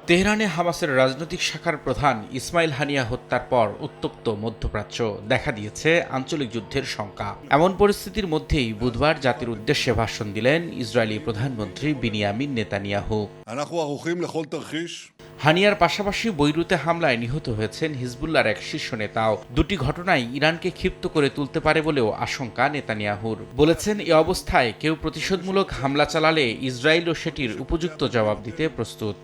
তেহরানে হামাসের রাজনৈতিক শাখার প্রধান ইসমাইল হানিয়া হত্যার পর উত্তপ্ত মধ্যপ্রাচ্য দেখা দিয়েছে আঞ্চলিক যুদ্ধের শঙ্কা। এমন পরিস্থিতির মধ্যেই বুধবার জাতির উদ্দেশ্যে ভাষণ দিলেন ইসরায়েলি প্রধানমন্ত্রী বিনিয়ামিন নেতানিয়াহু। হানিয়ার পাশাপাশি বৈরুতে হামলায় নিহত হয়েছেন হিজবুল্লাহর এক শীর্ষ নেতাও। দুটি ঘটনাই ইরানকে ক্ষিপ্ত করে তুলতে পারে বলেও আশঙ্কা নেতানিয়াহুর। বলেছেন, এ অবস্থায় কেউ প্রতিশোধমূলক হামলা চালালে ইসরায়েলও সেটির উপযুক্ত জবাব দিতে প্রস্তুত।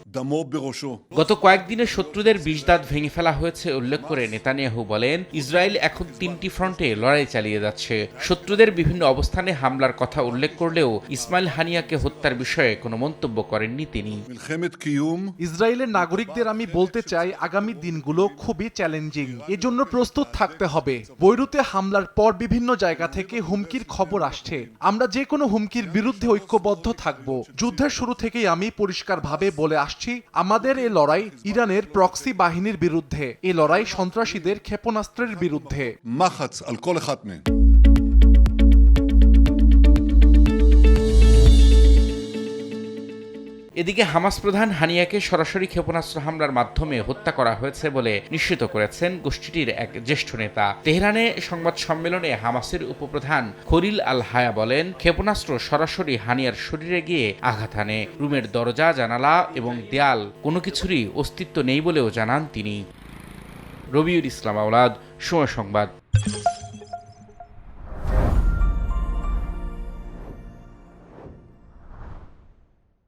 গত কয়েকদিনে শত্রুদের বিষদাঁত ভেঙে ফেলা হয়েছে উল্লেখ করে নেতানিয়াহু বলেন, ইসরায়েল এখন ৩টি ফ্রন্টে লড়াই চালিয়ে যাচ্ছে। শত্রুদের বিভিন্ন অবস্থানে হামলার কথা উল্লেখ করলেও ইসমাইল হানিয়াকে হত্যার বিষয়ে কোনো মন্তব্য করেননি তিনি। ইসরায়েলের নাগরিকদের আমি বলতে চাই, আগামী দিনগুলো খুবই চ্যালেঞ্জিং, এজন্য প্রস্তুত থাকতে হবে। বৈরুতে হামলার পর বিভিন্ন জায়গা থেকে হুমকির খবর আসছে। আমরা যে কোনো হুমকির বিরুদ্ধে ঐক্যবদ্ধ থাকব। যুদ্ধের শুরু থেকেই আমি পরিষ্কারভাবে বলে আসছি, আমাদের এ লড়াই ইরানের প্রক্সি বাহিনীর বিরুদ্ধে, এ লড়াই সন্ত্রাসীদের ক্ষেপণাস্ত্রের বিরুদ্ধে। এদিকে হামাস প্রধান হানিয়াকে সরাসরি ক্ষেপণাস্ত্র হামলার মাধ্যমে হত্যা করা হয়েছে বলে নিশ্চিত করেছেন গোষ্ঠীটির এক জ্যেষ্ঠ নেতা। তেহরানে সংবাদ সম্মেলনে হামাসের উপপ্রধান খলিল আল হায়া বলেন, ক্ষেপণাস্ত্র সরাসরি হানিয়ার শরীরে গিয়ে আঘাত হানে। রুমের দরজা, জানালা এবং দেয়াল কোনো কিছুরই অস্তিত্ব নেই বলেও জানান তিনি। রবিউল ইসলাম আওলাদ, সময় সংবাদ।